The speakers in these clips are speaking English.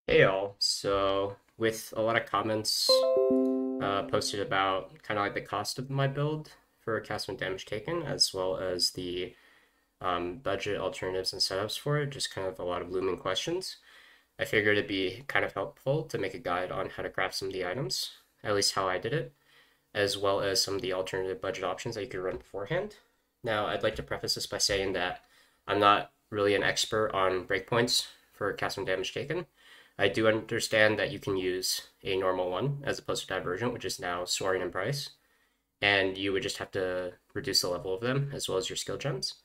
Hey all, so with a lot of comments posted about kind of like the cost of my build for cast when damage taken, as well as the budget alternatives and setups for it, just kind of a lot of looming questions. I figured it'd be kind of helpful to make a guide on how to craft some of the items, at least how I did it, as well as some of the alternative budget options that you could run beforehand. Now, I'd like to preface this by saying that I'm not really an expert on breakpoints for cast when damage taken. I do understand that you can use a normal one as opposed to Divergent, which is now soaring in price, and you would just have to reduce the level of them as well as your skill gems.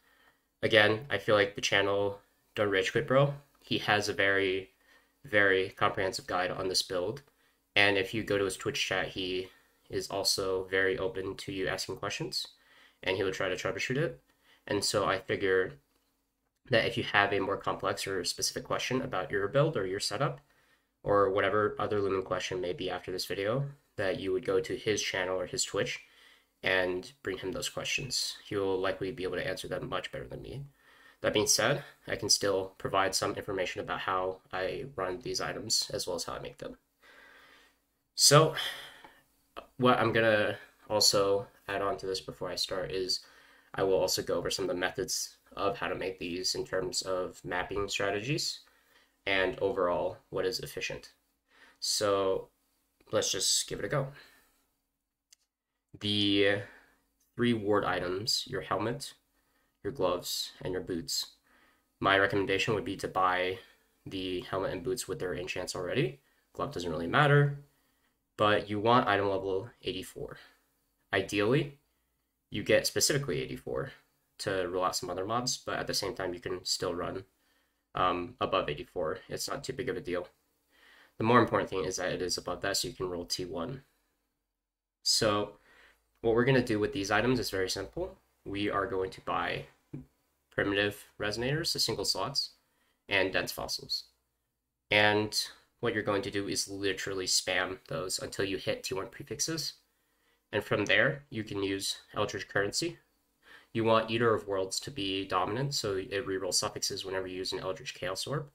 Again, I feel like the channel Don't Rage Quit Bro, he has a very, very comprehensive guide on this build. And if you go to his Twitch chat, he is also very open to you asking questions, and he will try to troubleshoot it. And so I figure that if you have a more complex or specific question about your build or your setup, or whatever other looming question may be after this video, that you would go to his channel or his Twitch and bring him those questions. He will likely be able to answer them much better than me. That being said, I can still provide some information about how I run these items as well as how I make them. So, what I'm gonna also add on to this before I start is I will also go over some of the methods of how to make these in terms of mapping strategies and overall what is efficient. So let's just give it a go. The three ward items, your helmet, your gloves, and your boots. My recommendation would be to buy the helmet and boots with their enchants already. Glove doesn't really matter, but you want item level 84. Ideally, you get specifically 84 to rule out some other mobs, but at the same time, you can still run above 84. It's not too big of a deal. The more important thing is that it is above that, so you can roll T1. So what we're going to do with these items is very simple. We are going to buy primitive resonators, the single slots, and dense fossils. And what you're going to do is literally spam those until you hit T1 prefixes. And from there, you can use Eldritch Currency. You want Eater of Worlds to be dominant, so it rerolls suffixes whenever you use an Eldritch Chaos Orb.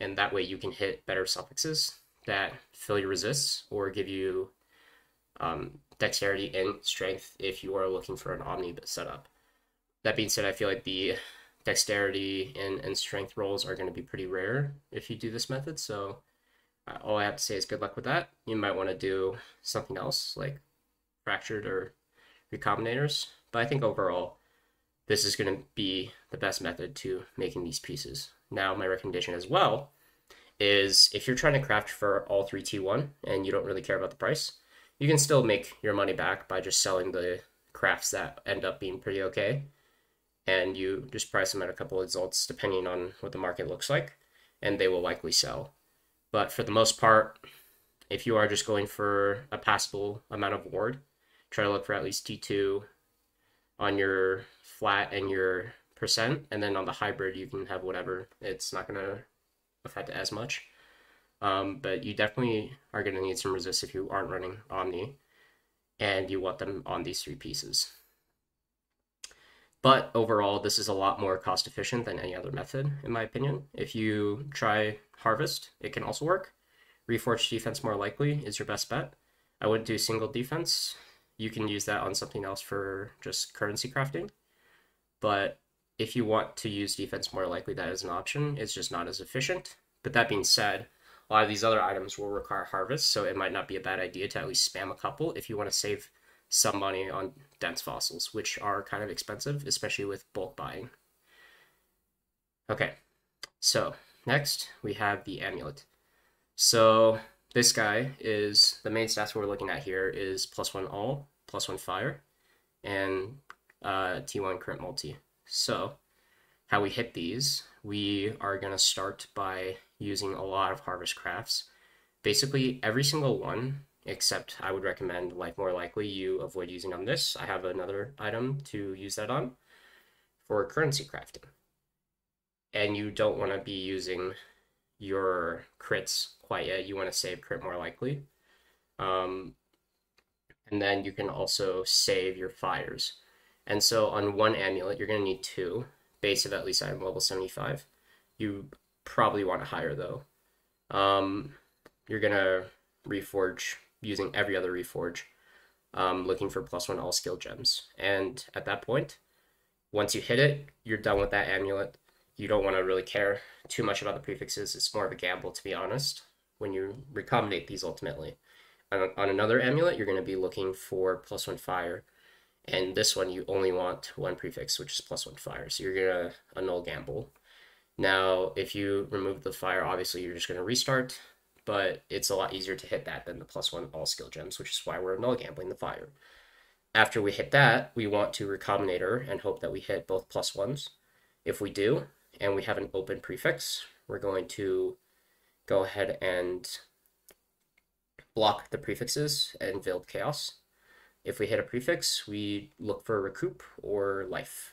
And that way you can hit better suffixes that fill your resists or give you dexterity and strength if you are looking for an Omni setup. That being said, I feel like the dexterity and strength rolls are going to be pretty rare if you do this method, so all I have to say is good luck with that. You might want to do something else like Fractured or Recombinators, but I think overall this is going to be the best method to making these pieces. Now, my recommendation as well is if you're trying to craft for all three T1 and you don't really care about the price, you can still make your money back by just selling the crafts that end up being pretty okay. And you just price them at a couple of results depending on what the market looks like, and they will likely sell. But for the most part, if you are just going for a passable amount of ward, try to look for at least T2 on your flat and your percent, and then on the hybrid you can have whatever. It's not going to affect it as much. But you definitely are going to need some resists if you aren't running Omni, and you want them on these three pieces. But overall, this is a lot more cost efficient than any other method, in my opinion. If you try Harvest, it can also work. Reforged Defense more likely is your best bet. I wouldn't do single defense. You can use that on something else for just currency crafting. But if you want to use defense more likely, that is an option. It's just not as efficient. But that being said, a lot of these other items will require harvest, so it might not be a bad idea to at least spam a couple if you want to save some money on dense fossils, which are kind of expensive, especially with bulk buying. Okay, so next we have the Amulet. So this guy is, the main stats we're looking at here is +1 all, +1 fire, and T1 crit multi. So how we hit these, we are going to start by using a lot of harvest crafts. Basically every single one, except I would recommend like more likely you avoid using on this. I have another item to use that on for currency crafting. And you don't want to be using your crits quite yet. You want to save crit more likely. And then you can also save your fires. And so on one amulet, you're going to need two, base of at least item level 75. You probably want a higher though. you're gonna reforge using every other reforge, looking for +1 all skill gems. And at that point, once you hit it, you're done with that amulet. You don't want to really care too much about the prefixes. It's more of a gamble, to be honest, when you recombinate these ultimately. On another amulet, you're going to be looking for +1 fire. And this one, you only want one prefix, which is +1 fire. So you're going to annul gamble. Now, if you remove the fire, obviously you're just going to restart, but it's a lot easier to hit that than the +1 all skill gems, which is why we're annul gambling the fire. After we hit that, we want to recombinator and hope that we hit both +1s. If we do, and we have an open prefix, we're going to go ahead and block the prefixes and Veiled Chaos. If we hit a prefix, we look for recoup or life.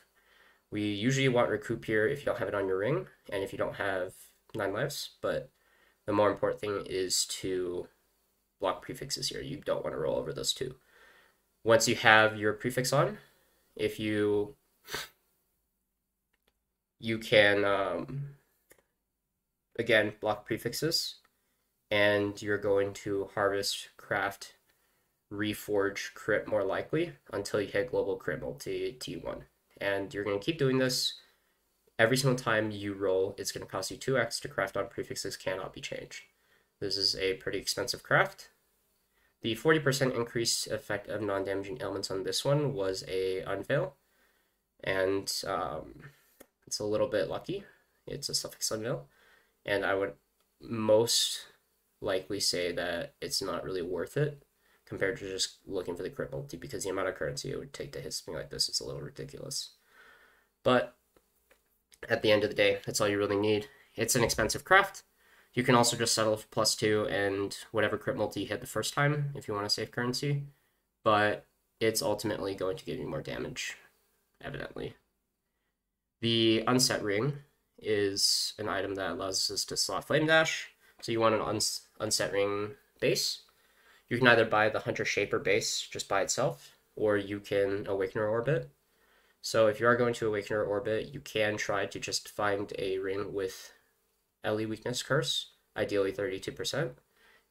We usually want recoup here if you don't have it on your ring, and if you don't have 9 lives, but the more important thing is to block prefixes here. You don't want to roll over those two. Once you have your prefix on, if you can, again, block prefixes, and you're going to harvest, craft, reforge, crit more likely until you hit global crit multi T1. And you're going to keep doing this. Every single time you roll, it's going to cost you 2x to craft on prefixes cannot be changed. This is a pretty expensive craft. The 40% increased effect of non-damaging elements on this one was a unveil, and it's a little bit lucky. It's a suffix unveil, and I would most likely say that it's not really worth it compared to just looking for the crit multi, because the amount of currency it would take to hit something like this is a little ridiculous. But at the end of the day, that's all you really need. It's an expensive craft. You can also just settle for +2 and whatever crit multi you hit the first time if you want to save currency, but it's ultimately going to give you more damage, evidently. The Unset Ring is an item that allows us to slot Flame Dash, so you want an Unset Ring base. You can either buy the Hunter Shaper base just by itself, or you can Awakener Orbit. So if you are going to Awakener Orbit, you can try to just find a ring with LE Weakness Curse, ideally 32%,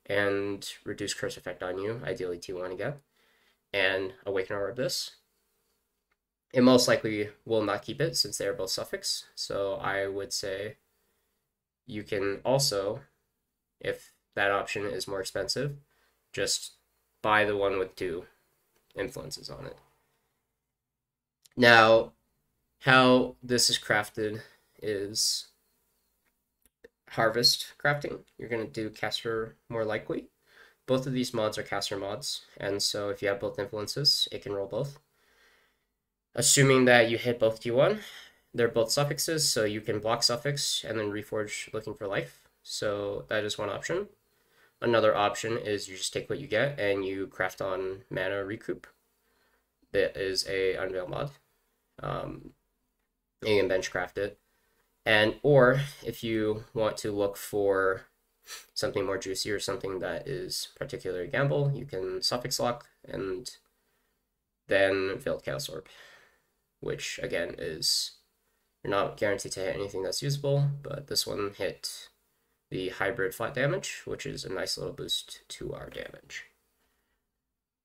and reduce curse effect on you, ideally T1 again, and Awakener Orb this. It most likely will not keep it since they are both suffix, so I would say you can also, if that option is more expensive, just buy the one with 2 influences on it. Now, how this is crafted is harvest crafting. You're going to do caster more likely. Both of these mods are caster mods, and so if you have both influences, it can roll both. Assuming that you hit both T1, they're both suffixes, so you can block suffix and then reforge looking for life. So that is one option. Another option is you just take what you get and you craft on mana recoup. That is a unveil mod. You can bench craft it. And or if you want to look for something more juicy or something that is particularly gamble, you can suffix lock and then Veiled Chaos Orb, which again is, you're not guaranteed to hit anything that's usable, but this one hit the hybrid flat damage, which is a nice little boost to our damage.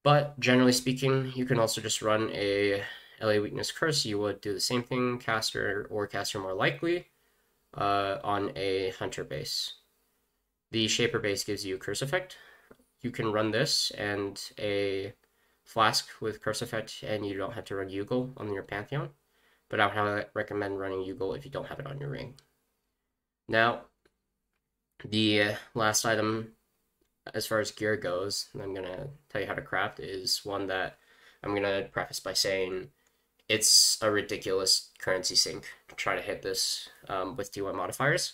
But generally speaking, you can also just run a LA Weakness Curse. You would do the same thing, caster or caster more likely, on a Hunter base. The Shaper base gives you Curse Effect. You can run this and a Flask with Curse Effect, and you don't have to run Yugal on your Pantheon. But I would recommend running Yugal if you don't have it on your ring. Now, the last item as far as gear goes, and I'm going to tell you how to craft, is one that I'm going to preface by saying it's a ridiculous currency sink to try to hit this with T1 modifiers.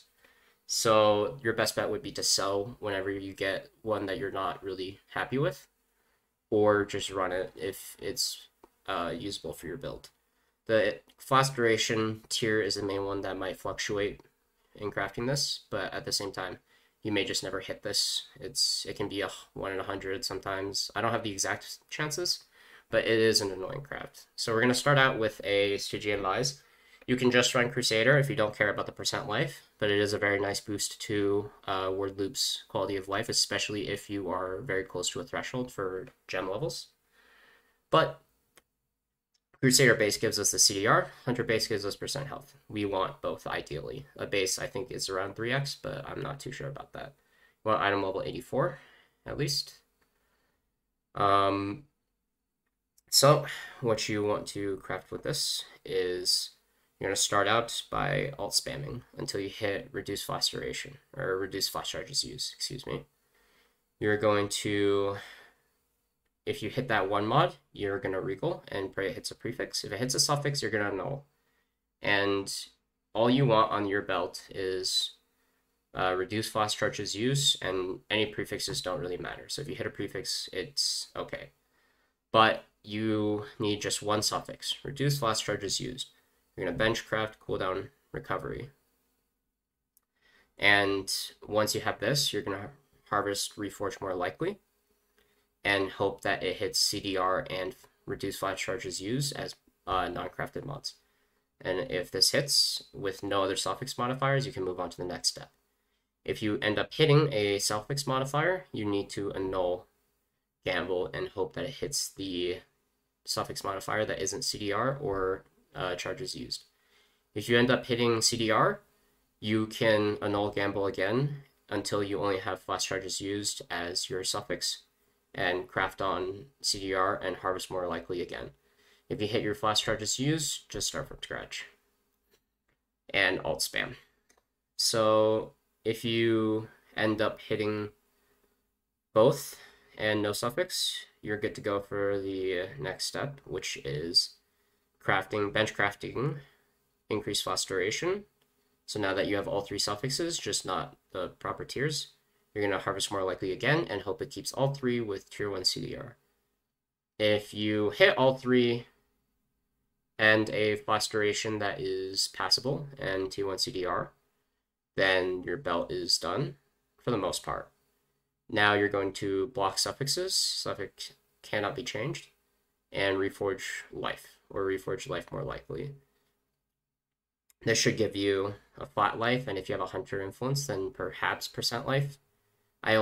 So your best bet would be to sell whenever you get one that you're not really happy with, or just run it if it's usable for your build. The Flask Duration tier is the main one that might fluctuate in crafting this, but at the same time, you may just never hit this. It can be a 1 in 100 sometimes. I don't have the exact chances, but it is an annoying craft. So we're going to start out with a Stygian Vise. You can just run Crusader if you don't care about the percent life, but it is a very nice boost to Wardloop's quality of life, especially if you are very close to a threshold for gem levels. But Crusader base gives us the CDR, Hunter base gives us percent health. We want both ideally. A base I think is around 3x, but I'm not too sure about that. We want item level 84 at least. So what you want to craft with this is you're going to start out by alt spamming until you hit reduce flash duration, or reduce flash charges used, excuse me. You're going to, if you hit that one mod, you're going to regal and pray it hits a prefix. If it hits a suffix, you're going to annul. And all you want on your belt is reduce flash charges used, and any prefixes don't really matter. So if you hit a prefix, it's okay. But you need just one suffix, reduce flash charges used. You're going to benchcraft cooldown recovery. And once you have this, you're going to harvest Reforge more likely and hope that it hits CDR and reduce flash charges used as non-crafted mods. And if this hits with no other suffix modifiers, you can move on to the next step. If you end up hitting a suffix modifier, you need to annul gamble and hope that it hits the suffix modifier that isn't CDR or charges used. If you end up hitting CDR, you can annul gamble again until you only have flash charges used as your suffix and craft on CDR and harvest more likely again. If you hit your flash charges used, just start from scratch and alt spam. So if you end up hitting both and no suffix, you're good to go for the next step, which is crafting, bench crafting, increase flash duration. So now that you have all three suffixes, just not the proper tiers, you're going to harvest more likely again and hope it keeps all three with tier 1 CDR. If you hit all three and a flash duration that is passable and tier 1 CDR, then your belt is done for the most part. Now you're going to block suffixes, suffix cannot be changed, and reforge life, or reforge life more likely. This should give you a flat life, and if you have a hunter influence, then perhaps percent life. I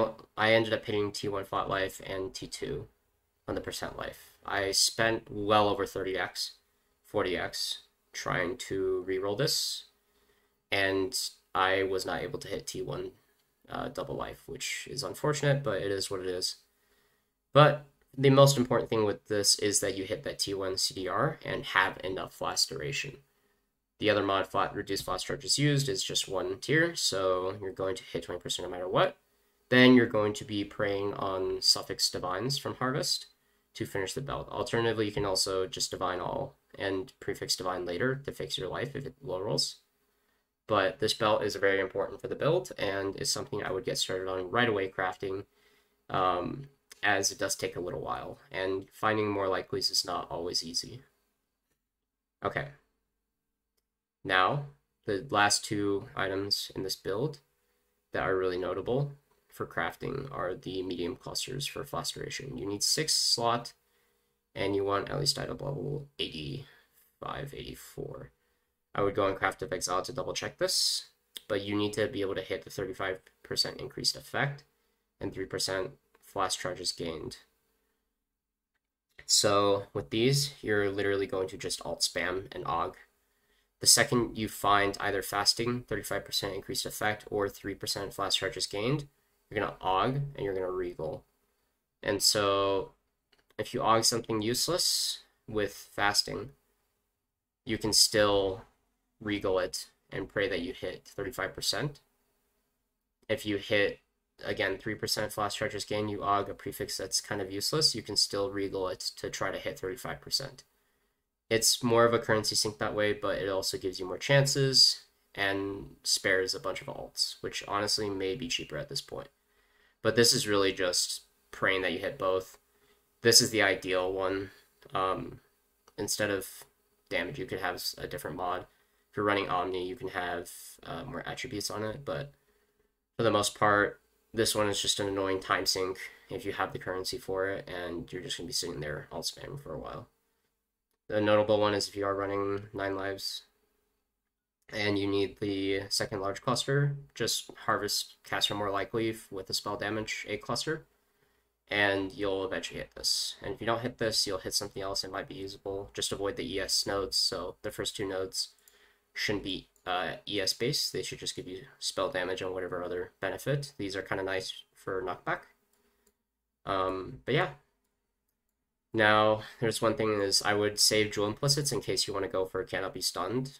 ended up hitting T1 flat life and T2 on the percent life. I spent well over 30x, 40x trying to reroll this, and I was not able to hit T1 double life, which is unfortunate, but it is what it is. But the most important thing with this is that you hit that T1 CDR and have enough flash duration. The other mod, reduce flash charges used, is just one tier, so you're going to hit 20% no matter what. Then you're going to be preying on suffix divines from harvest to finish the belt. Alternatively, you can also just divine all and prefix divine later to fix your life if it low rolls. But this belt is very important for the build and is something I would get started on right away crafting, as it does take a little while, and finding more likelies is not always easy. Okay. Now, the last two items in this build that are really notable for crafting are the medium clusters for flash duration. You need 6 slot, and you want at least item level 85, 84. I would go and craft of Exile to double check this, but you need to be able to hit the 35% increased effect and 3% flash charges gained. So with these, you're literally going to just alt spam and aug. The second you find either fasting, 35% increased effect, or 3% flash charges gained, you're going to aug and you're going to regal. And so if you aug something useless with fasting, you can still regal it and pray that you hit 35%. If you hit, again, 3% flash charges gain, you aug a prefix that's kind of useless, you can still regal it to try to hit 35%. It's more of a currency sink that way, but it also gives you more chances and spares a bunch of alts, which honestly may be cheaper at this point. But this is really just praying that you hit both. This is the ideal one. Instead of damage, you could have a different mod. If you're running Omni, you can have more attributes on it, but for the most part, this one is just an annoying time sink if you have the currency for it, and you're just going to be sitting there alt spamming for a while. The notable one is if you are running 9 lives, and you need the second large cluster. Just harvest caster more likely with the spell damage a cluster, and you'll eventually hit this. And if you don't hit this, you'll hit something else. It might be usable. Just avoid the ES nodes. So the first two nodes shouldn't be ES based. They should just give you spell damage and whatever other benefit. These are kind of nice for knockback. But yeah. Now, there's one thing is I would save Jewel Implicits in case you want to go for Cannot Be Stunned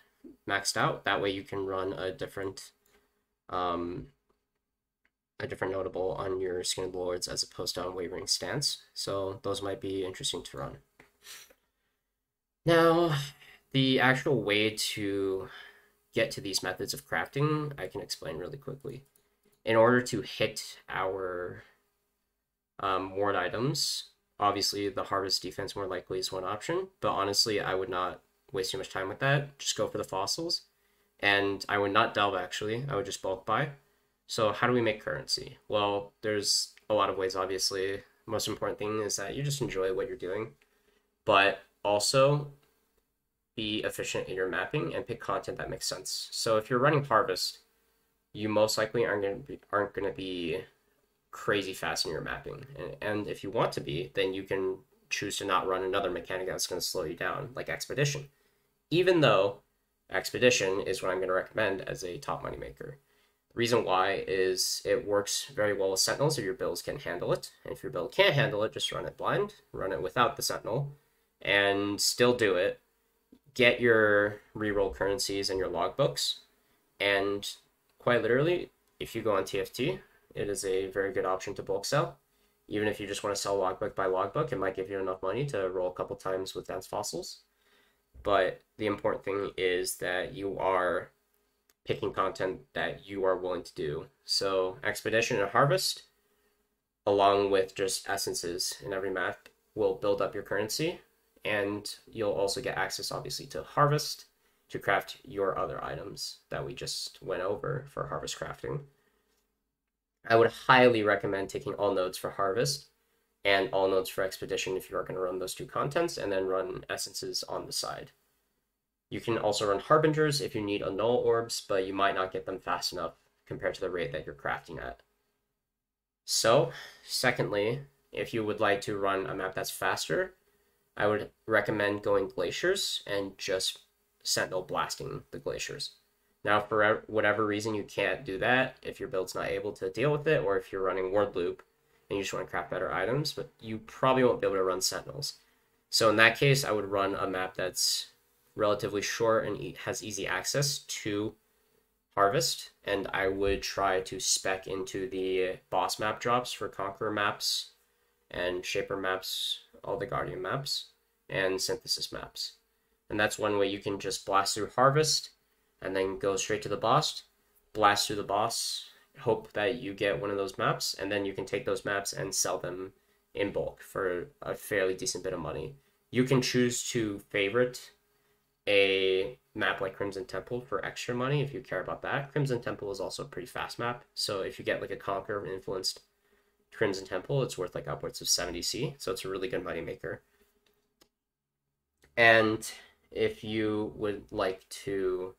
maxed out. That way you can run a different notable on your Skin of the Lords as opposed to Unwavering Stance. So those might be interesting to run. Now, the actual way to get to these methods of crafting, I can explain really quickly. In order to hit our ward items, obviously the harvest defense more likely is one option, but honestly, I would not waste too much time with that. Just go for the fossils. And I would not delve, actually. I would just bulk buy. So how do we make currency? Well, there's a lot of ways, obviously. The most important thing is that you just enjoy what you're doing, but also be efficient in your mapping and pick content that makes sense. So if you're running harvest, you most likely aren't going to be crazy fast in your mapping. And if you want to be, then you can choose to not run another mechanic that's going to slow you down, like Expedition. Even though Expedition is what I'm going to recommend as a top money maker. The reason why is it works very well with Sentinels if your builds can handle it. And if your build can't handle it, just run it blind, run it without the Sentinel, and still do it. Get your reroll currencies and your logbooks, and quite literally, if you go on TFT, it is a very good option to bulk sell. Even if you just want to sell logbook by logbook, it might give you enough money to roll a couple times with dense fossils. But the important thing is that you are picking content that you are willing to do. So Expedition and Harvest, along with just essences in every map, will build up your currency. And you'll also get access, obviously, to Harvest to craft your other items that we just went over for Harvest crafting. I would highly recommend taking all nodes for Harvest and all nodes for Expedition if you are going to run those two contents, and then run essences on the side. You can also run Harbingers if you need Annul Orbs, but you might not get them fast enough compared to the rate that you're crafting at. So, secondly, if you would like to run a map that's faster, I would recommend going Glaciers and just Sentinel blasting the Glaciers. Now, for whatever reason you can't do that, if your build's not able to deal with it, or if you're running Wardloop and you just want to craft better items, but you probably won't be able to run Sentinels. So in that case, I would run a map that's relatively short and has easy access to Harvest, and I would try to spec into the boss map drops for Conqueror maps and Shaper maps, all the Guardian maps, and Synthesis maps. And that's one way you can just blast through Harvest and then go straight to the boss, blast through the boss, hope that you get one of those maps, and then you can take those maps and sell them in bulk for a fairly decent bit of money. You can choose to favorite a map like Crimson Temple for extra money if you care about that. Crimson Temple is also a pretty fast map, so if you get like a Conqueror influenced Crimson Temple, it's worth like upwards of 70C, so it's a really good money maker. And if you would like to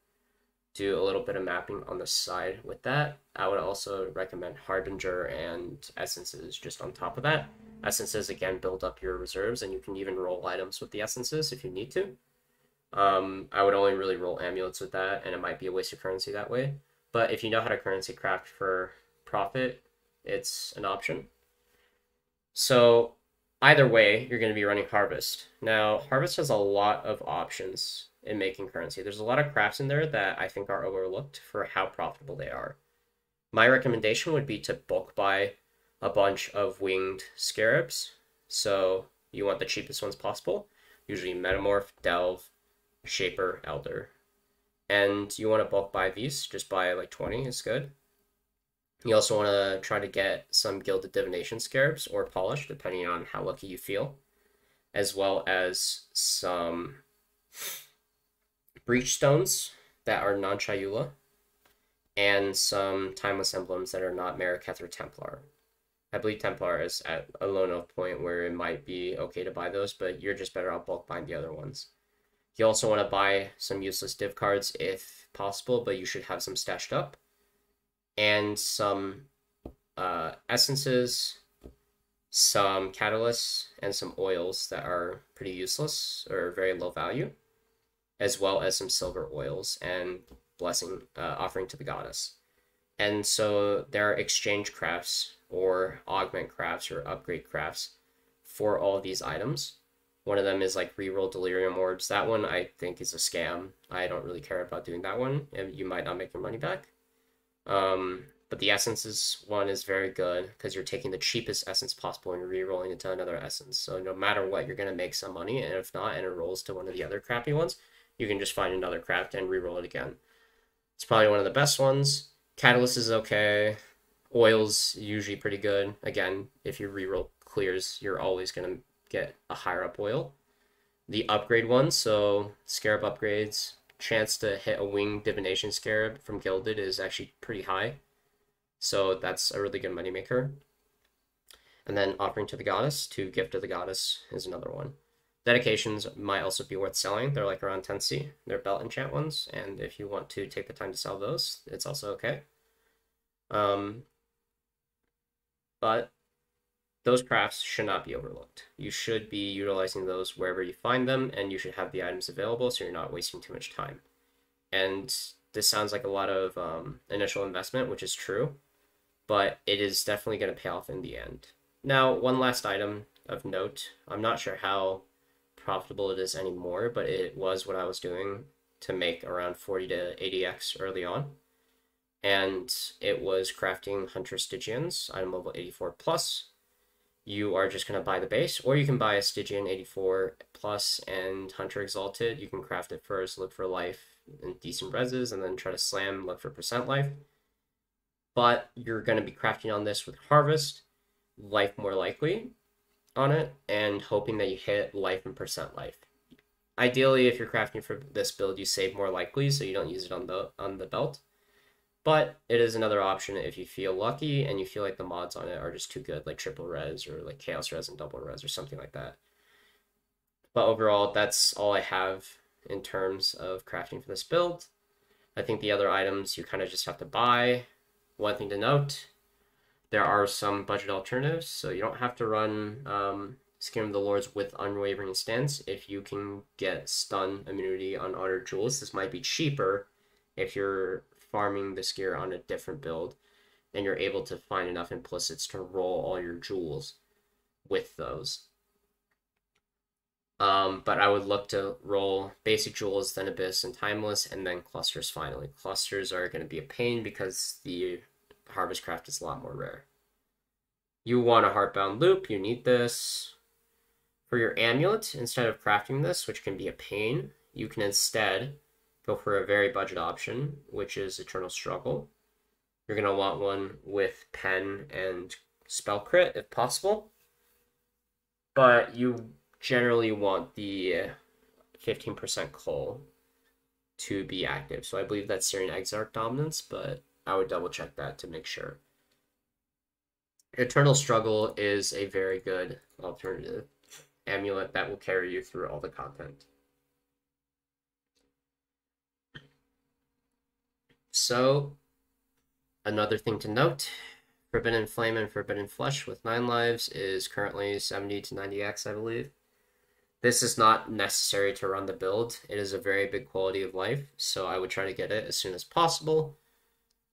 do a little bit of mapping on the side with that, I would also recommend Harbinger and Essences just on top of that. Essences, again, build up your reserves, and you can even roll items with the Essences if you need to. I would only really roll Amulets with that, and it might be a waste of currency that way. But if you know how to currency craft for profit, it's an option. So either way, you're going to be running Harvest. Now, Harvest has a lot of options in making currency. There's a lot of crafts in there that I think are overlooked for how profitable they are. My recommendation would be to bulk buy a bunch of winged scarabs. So you want the cheapest ones possible, usually Metamorph, Delve, Shaper, Elder. And you want to bulk buy these, just buy like 20 is good. You also want to try to get some Gilded Divination Scarabs or Polish, depending on how lucky you feel, as well as some Breach Stones that are non-Chayula, and some Timeless Emblems that are not Mariketh or Templar. I believe Templar is at a low enough point where it might be okay to buy those, but you're just better off bulk buying the other ones. You also want to buy some useless div cards if possible, but you should have some stashed up. And some essences, some catalysts, and some oils that are pretty useless or very low value, as well as some silver oils and offering to the goddess. And so there are exchange crafts or augment crafts or upgrade crafts for all of these items. One of them is like reroll delirium orbs. That one I think is a scam. I don't really care about doing that one, and you might not make your money back. But the essences one is very good because you're taking the cheapest essence possible and re-rolling it to another essence. So no matter what, you're going to make some money, and if not, and it rolls to one of the other crappy ones, you can just find another craft and re-roll it again. It's probably one of the best ones. Catalyst is okay. Oil's usually pretty good. Again, if you re-roll clears, you're always going to get a higher up oil. The upgrade one, so Scarab upgrades, chance to hit a Winged Divination Scarab from Gilded is actually pretty high. So that's a really good moneymaker. And then Offering to the Goddess, to Gift to the Goddess is another one. Dedications might also be worth selling. They're like around 10C. They're belt enchant ones, and if you want to take the time to sell those, it's also okay. But those crafts should not be overlooked. You should be utilizing those wherever you find them, and you should have the items available so you're not wasting too much time. And this sounds like a lot of initial investment, which is true, but it is definitely going to pay off in the end. Now, one last item of note. I'm not sure how profitable it is anymore, but it was what I was doing to make around 40 to 80x early on. And it was crafting Hunter Stygians, item level 84 plus. You are just going to buy the base, or you can buy a Stygian 84 plus and Hunter Exalted. You can craft it first, look for life and decent reses, and then try to slam, look for percent life. But you're going to be crafting on this with Harvest, life more likely on it, and hoping that you hit life and percent life. Ideally, if you're crafting for this build, you save more likely, so you don't use it on the belt. But it is another option if you feel lucky and you feel like the mods on it are just too good, like triple res or like chaos res and double res or something like that. But overall, that's all I have in terms of crafting for this build. I think the other items you kind of just have to buy. One thing to note, there are some budget alternatives, so you don't have to run Skin of the Lords with Unwavering Stance. If you can get stun immunity on Honored Jewels, this might be cheaper if you're farming this gear on a different build, and you're able to find enough implicits to roll all your jewels with those. But I would look to roll basic jewels, then Abyss and Timeless, and then clusters finally. Clusters are going to be a pain because the Harvest Craft is a lot more rare. You want a Heartbound Loop, you need this. For your Amulet, instead of crafting this, which can be a pain, you can instead go for a very budget option, which is Eternal Struggle. You're going to want one with Pen and Spell Crit, if possible. But you generally want the 15% Cull to be active. So I believe that's Syrian Exarch dominance, but I would double check that to make sure. Eternal Struggle is a very good alternative amulet that will carry you through all the content. So, another thing to note, Forbidden Flame and Forbidden Flesh with 9 lives is currently 70 to 90x, I believe. This is not necessary to run the build. It is a very big quality of life, so I would try to get it as soon as possible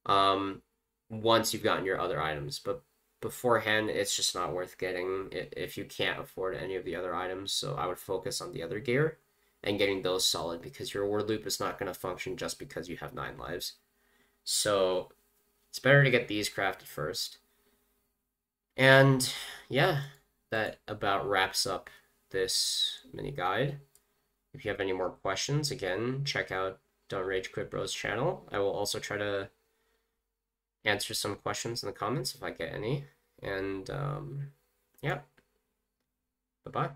once you've gotten your other items. But beforehand, it's just not worth getting if you can't afford any of the other items, so I would focus on the other gear and getting those solid, because your Wardloop is not going to function just because you have 9 lives. So it's better to get these crafted first. And yeah, that about wraps up this mini guide. If you have any more questions, again, check out Don't Rage Quit Bros channel. I will also try to answer some questions in the comments if I get any. And yeah, bye-bye.